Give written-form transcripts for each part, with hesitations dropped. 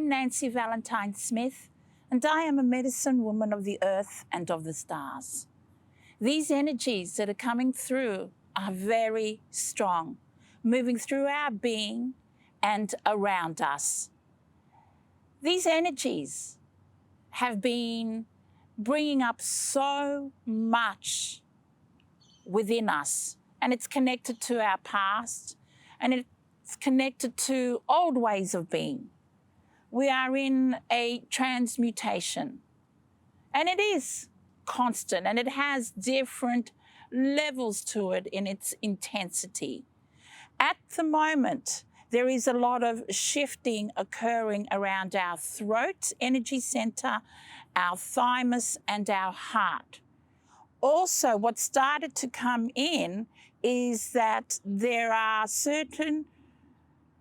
I'm Nancy Valentine Smith, and I am a medicine woman of the earth and of the stars. These energies that are coming through are very strong, moving through our being and around us. These energies have been bringing up so much within us, and it's connected to our past, and it's connected to old ways of being. We are in a transmutation, and it is constant, and it has different levels to it in its intensity. At the moment, there is a lot of shifting occurring around our throat energy center, our thymus, and our heart. Also, what started to come in is that there are certain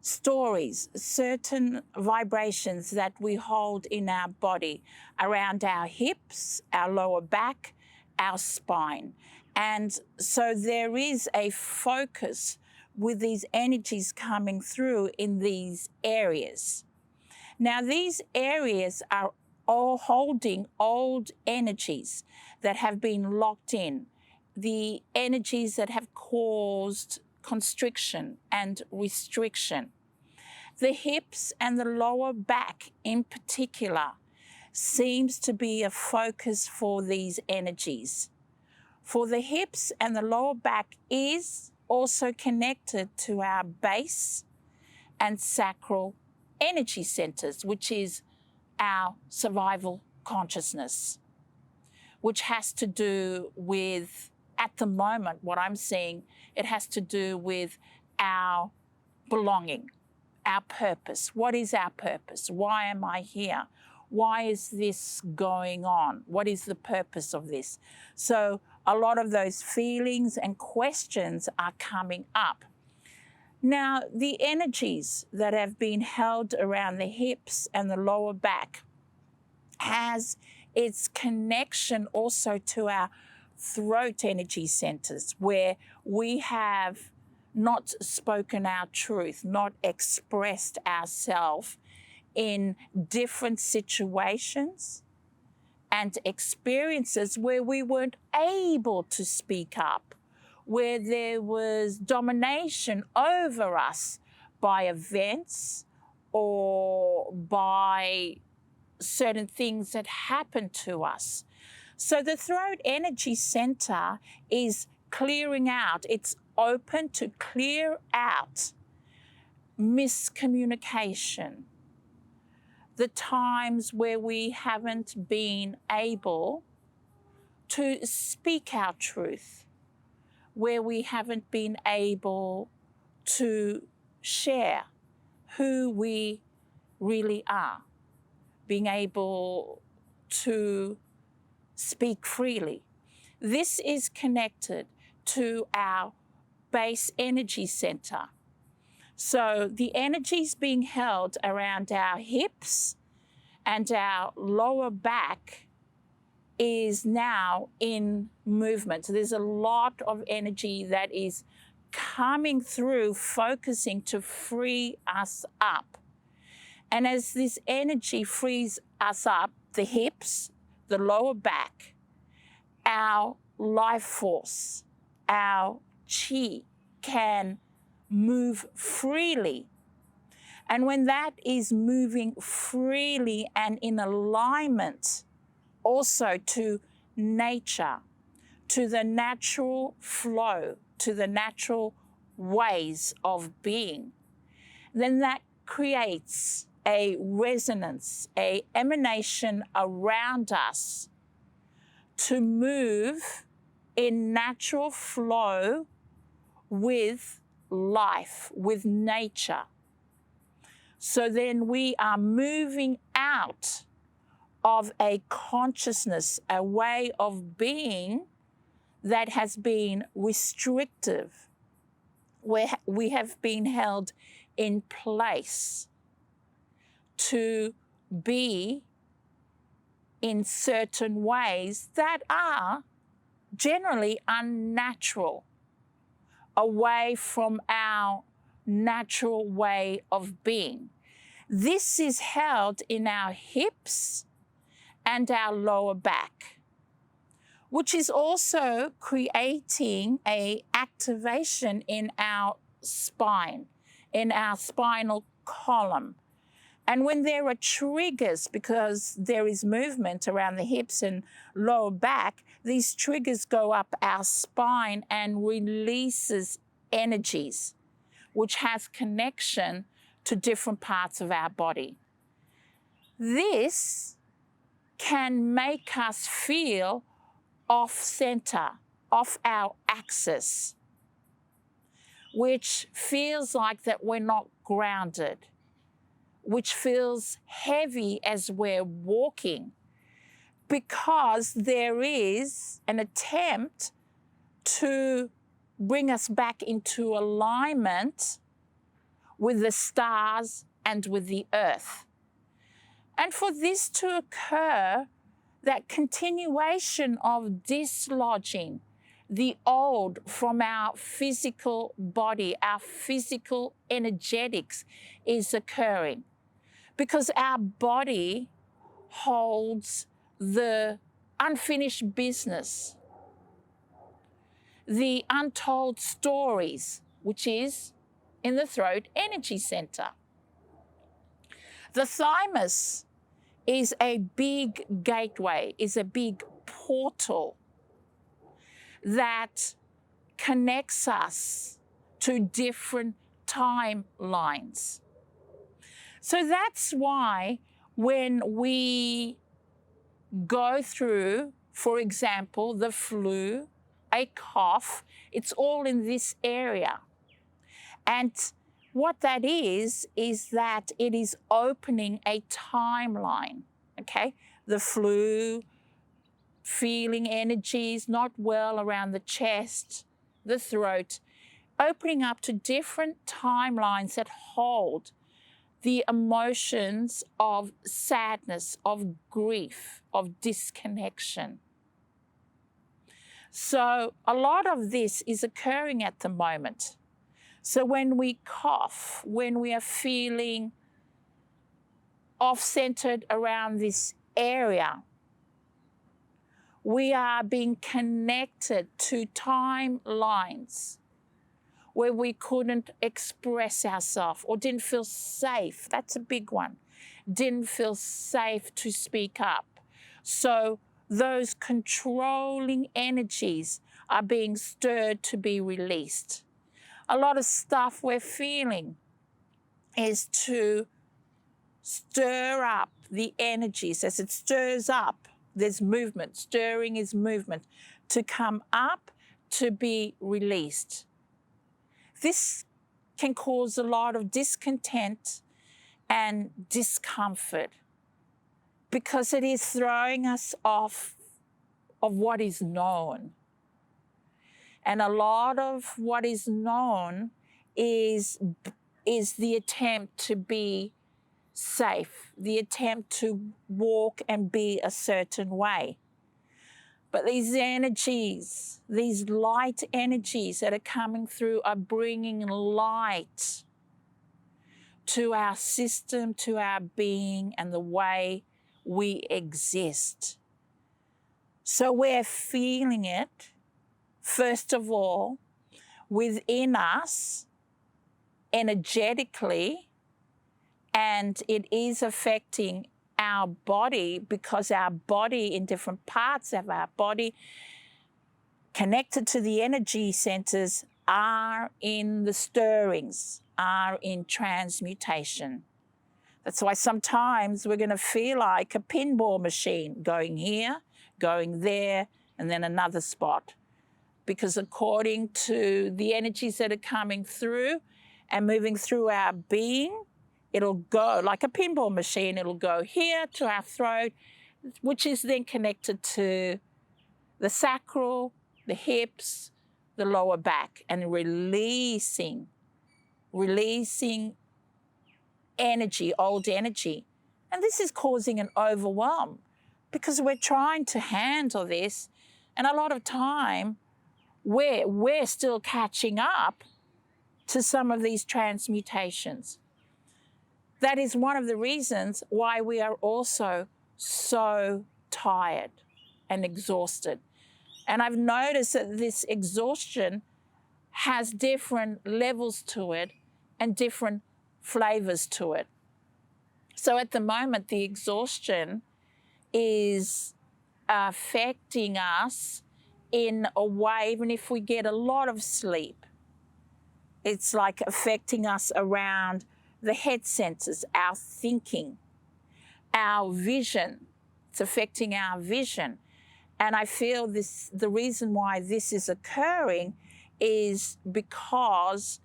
stories, certain vibrations that we hold in our body around our hips, our lower back, our spine. And so there is a focus with these energies coming through in these areas. Now, these areas are all holding old energies that have been locked in, the energies that have caused constriction and restriction. The hips and the lower back in particular seems to be a focus for these energies. For the hips and the lower back is also connected to our base and sacral energy centers, which is our survival consciousness, which has to do with, at the moment, what I'm seeing, it has to do with our belonging, our purpose. What is our purpose? Why am I here? Why is this going on? What is the purpose of this? So a lot of those feelings and questions are coming up. Now, the energies that have been held around the hips and the lower back has its connection also to our throat energy centers, where we have not spoken our truth, not expressed ourselves in different situations and experiences where we weren't able to speak up, where there was domination over us by events or by certain things that happened to us. So the throat energy center is clearing out. It's open to clear out miscommunication, the times where we haven't been able to speak our truth, where we haven't been able to share who we really are, being able to speak freely. This is connected to our base energy center. So the energies being held around our hips and our lower back is now in movement. So there's a lot of energy that is coming through, focusing to free us up. And as this energy frees us up, the hips, the lower back, our life force, our chi can move freely. And when that is moving freely and in alignment also to nature, to the natural flow, to the natural ways of being, then that creates a resonance, a emanation around us to move in natural flow with life, with nature. So then we are moving out of a consciousness, a way of being that has been restrictive, where we have been held in place to be in certain ways that are generally unnatural, away from our natural way of being. This is held in our hips and our lower back, which is also creating an activation in our spine, in our spinal column. And when there are triggers, because there is movement around the hips and lower back, these triggers go up our spine and releases energies, which has connection to different parts of our body. This can make us feel off center, off our axis, which feels like that we're not grounded, which feels heavy as we're walking, because there is an attempt to bring us back into alignment with the stars and with the earth. And for this to occur, that continuation of dislodging the old from our physical body, our physical energetics is occurring, because our body holds the unfinished business, the untold stories, which is in the throat energy center. The thymus is a big gateway, is a big portal that connects us to different timelines. So that's why when we go through, for example, the flu, a cough, it's all in this area. And what that is that it is opening a timeline, okay? The flu, feeling energies not well around the chest, the throat, opening up to different timelines that hold the emotions of sadness, of grief, of disconnection. So a lot of this is occurring at the moment. So when we cough, when we are feeling off-centered around this area, we are being connected to timelines where we couldn't express ourselves or didn't feel safe. That's a big one. Didn't feel safe to speak up. So those controlling energies are being stirred to be released. A lot of stuff we're feeling is to stir up the energies. As it stirs up, there's movement. Stirring is movement. To come up, to be released. This can cause a lot of discontent and discomfort because it is throwing us off of what is known. And a lot of what is known is the attempt to be safe, the attempt to walk and be a certain way. But these energies, these light energies that are coming through are bringing light to our system, to our being, and the way we exist. So we're feeling it, first of all, within us, energetically, and it is affecting our body, because our body, in different parts of our body connected to the energy centers, are in the stirrings, are in transmutation. That's why sometimes we're going to feel like a pinball machine, going here, going there, and then another spot. Because according to the energies that are coming through and moving through our being, it'll go like a pinball machine. It'll go here to our throat, which is then connected to the sacral, the hips, the lower back, and releasing energy, old energy. And this is causing an overwhelm because we're trying to handle this, and a lot of time we're still catching up to some of these transmutations. That is one of the reasons why we are also so tired and exhausted. And I've noticed that this exhaustion has different levels to it and different flavors to it. So at the moment, the exhaustion is affecting us in a way, even if we get a lot of sleep, it's like affecting us around the head centers, our thinking, our vision. It's affecting our vision. And I feel the reason why this is occurring is because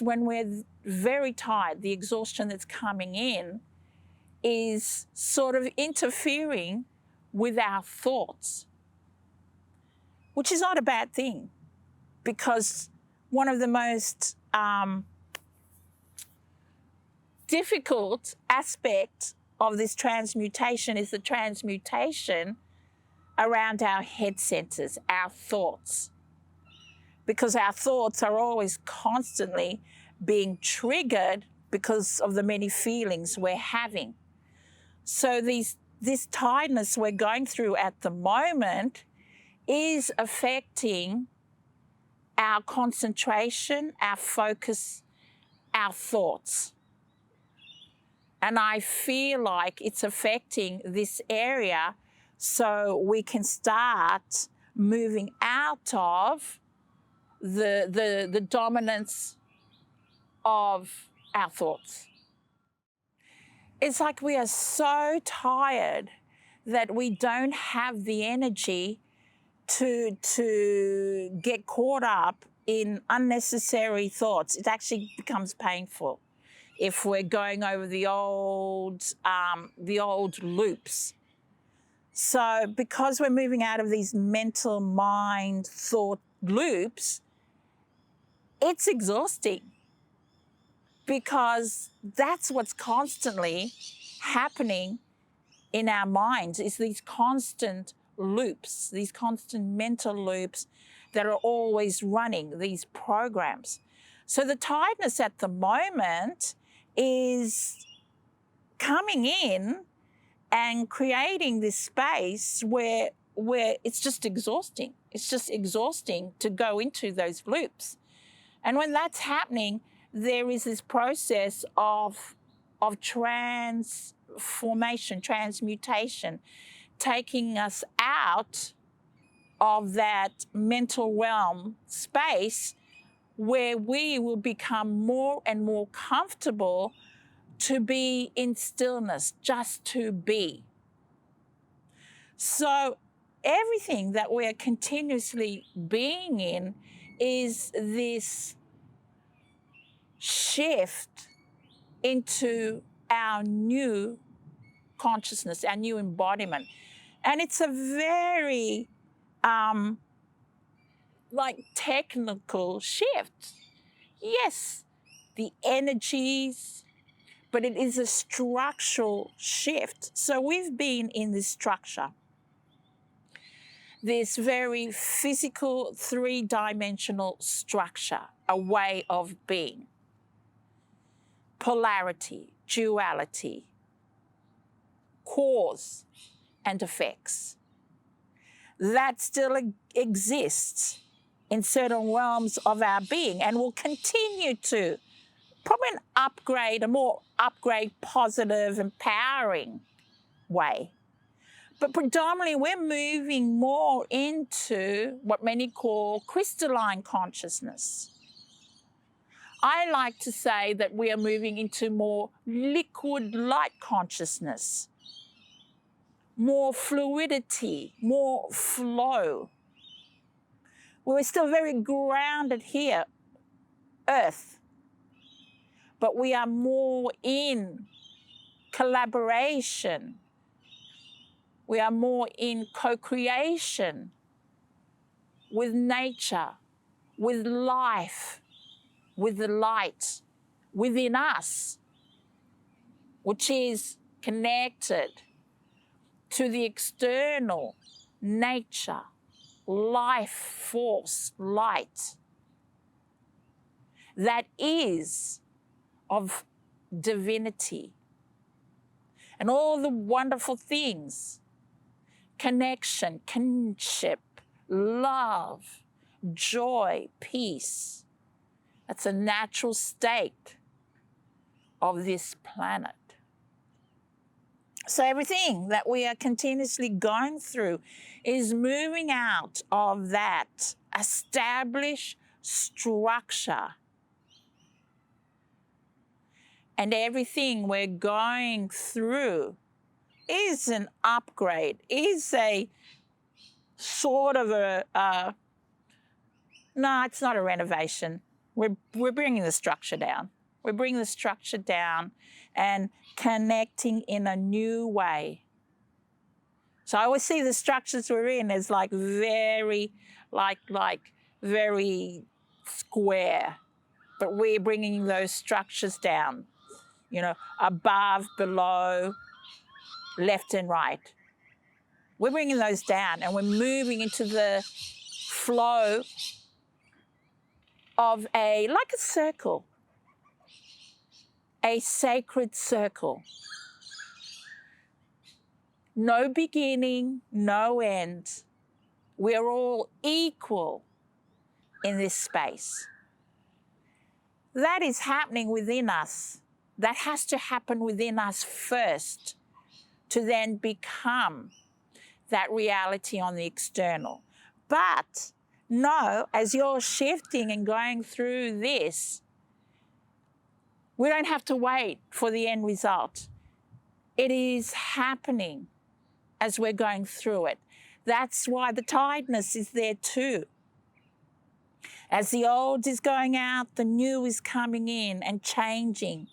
when we're very tired, the exhaustion that's coming in is sort of interfering with our thoughts, which is not a bad thing, because one of the most difficult aspects of this transmutation is the transmutation around our head centers, our thoughts, because our thoughts are always constantly being triggered because of the many feelings we're having. So this tiredness we're going through at the moment is affecting our concentration, our focus, our thoughts. And I feel like it's affecting this area, so we can start moving out of the dominance of our thoughts. It's like we are so tired that we don't have the energy to get caught up in unnecessary thoughts. It actually becomes painful if we're going over the old loops. So because we're moving out of these mental mind thought loops, it's exhausting, because that's what's constantly happening in our minds, is these constant loops, these constant mental loops that are always running, these programs. So the tiredness at the moment is coming in and creating this space where it's just exhausting. It's just exhausting to go into those loops. And when that's happening, there is this process of transformation, transmutation, taking us out of that mental realm space where we will become more and more comfortable to be in stillness, just to be. So everything that we're continuously being in is this shift into our new consciousness, our new embodiment. And it's a very technical shift. Yes, the energies, but it is a structural shift. So we've been in this structure, this very physical, three-dimensional structure, a way of being. Polarity, duality, cause and effects. That still exists in certain realms of our being, and will continue to, probably a more positive, empowering way. But predominantly, we're moving more into what many call crystalline consciousness. I like to say that we are moving into more liquid light consciousness, more fluidity, more flow. We're still very grounded here, Earth, but we are more in collaboration. We are more in co-creation with nature, with life, with the light within us, which is connected to the external nature, life force, light, that is of divinity, and all the wonderful things, connection, kinship, love, joy, peace. That's a natural state of this planet. So everything that we are continuously going through is moving out of that established structure. And everything we're going through is an upgrade, is a sort of no, it's not a renovation. We're bringing the structure down. We're bringing the structure down and connecting in a new way. So I always see the structures we're in as like very, very square, but we're bringing those structures down, you know, above, below, left and right. We're bringing those down and we're moving into the flow of like a circle, a sacred circle. No beginning, no end. We're all equal in this space. That is happening within us. That has to happen within us first to then become that reality on the external. But no, as you're shifting and going through this, we don't have to wait for the end result. It is happening as we're going through it. That's why the tiredness is there too. As the old is going out, the new is coming in and changing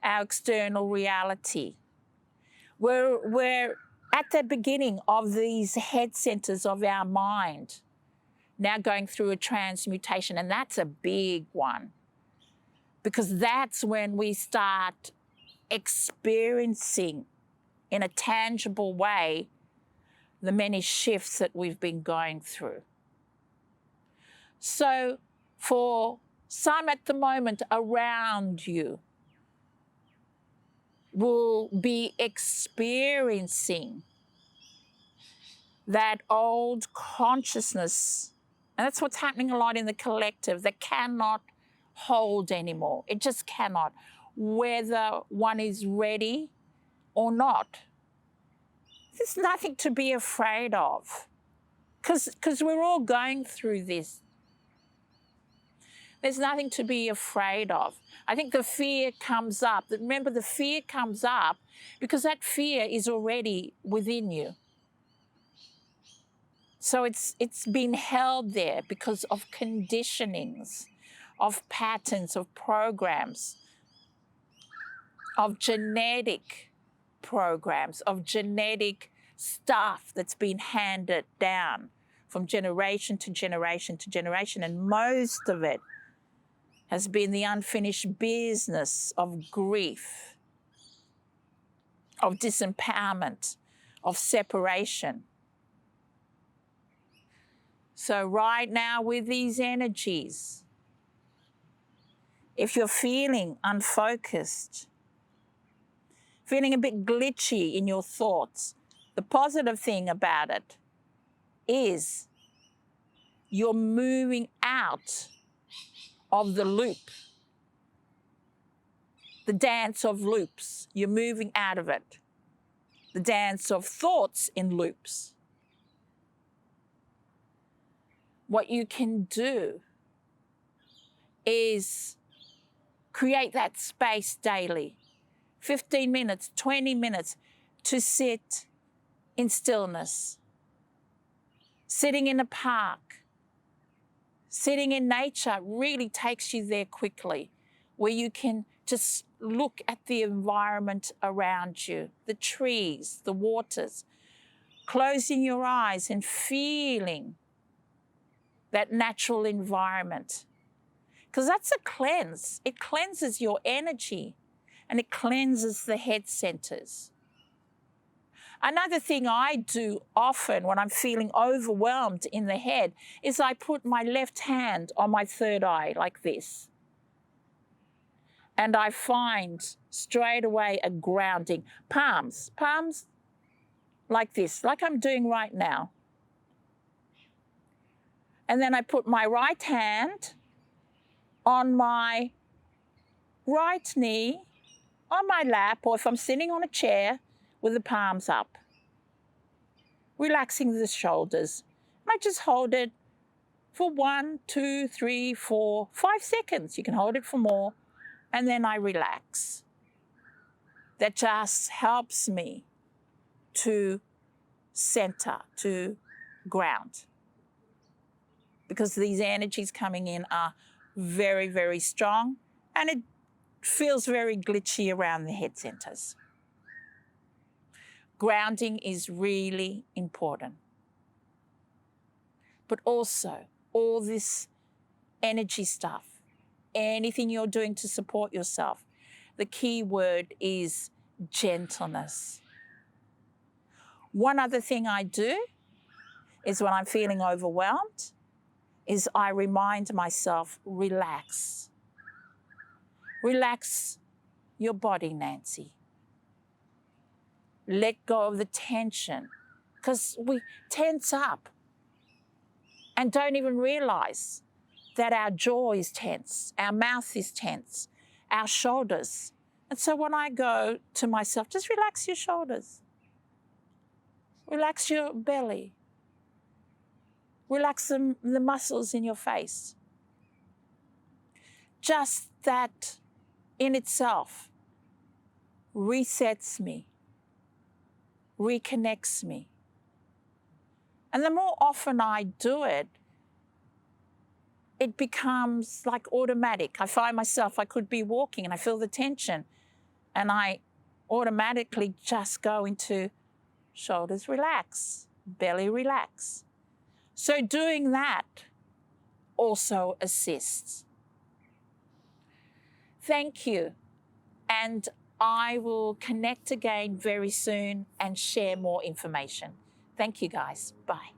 our external reality. We're at the beginning of these head centers of our mind, now going through a transmutation, and that's a big one, because that's when we start experiencing in a tangible way the many shifts that we've been going through. So for some at the moment around you will be experiencing that old consciousness, and that's what's happening a lot in the collective, that cannot hold anymore. It just cannot, whether one is ready or not. There's nothing to be afraid of, because we're all going through this. There's nothing to be afraid of. I think the fear comes up. Remember, the fear comes up because that fear is already within you. So it's been held there because of conditionings, of patterns, of programs, of genetic programs, of genetic stuff that's been handed down from generation to generation to generation. And most of it has been the unfinished business of grief, of disempowerment, of separation. So right now with these energies, if you're feeling unfocused, feeling a bit glitchy in your thoughts, the positive thing about it is you're moving out of the loop, the dance of loops. You're moving out of it, the dance of thoughts in loops. What you can do is create that space daily, 15 minutes, 20 minutes, to sit in stillness, sitting in a park, sitting in nature really takes you there quickly, where you can just look at the environment around you, the trees, the waters, closing your eyes and feeling that natural environment. Because that's a cleanse. It cleanses your energy and it cleanses the head centers. Another thing I do often when I'm feeling overwhelmed in the head is I put my left hand on my third eye like this. And I find straight away a grounding. Palms like this, like I'm doing right now. And then I put my right hand on my right knee, on my lap, or if I'm sitting on a chair with the palms up, relaxing the shoulders. I just hold it for 1, 2, 3, 4, 5 seconds. You can hold it for more, and then I relax. That just helps me to center, to ground. Because these energies coming in are very, very strong, and it feels very glitchy around the head centers. Grounding is really important. But also, all this energy stuff, anything you're doing to support yourself, the key word is gentleness. One other thing I do is when I'm feeling overwhelmed, is I remind myself, relax. Relax your body, Nancy. Let go of the tension, because we tense up and don't even realize that our jaw is tense, our mouth is tense, our shoulders. And so when I go to myself, just relax your shoulders. Relax your belly. Relax the muscles in your face. Just that in itself resets me, reconnects me. And the more often I do it, it becomes like automatic. I find myself, I could be walking and I feel the tension, and I automatically just go into shoulders relax, belly relax. So doing that also assists. Thank you. And I will connect again very soon and share more information. Thank you, guys. Bye.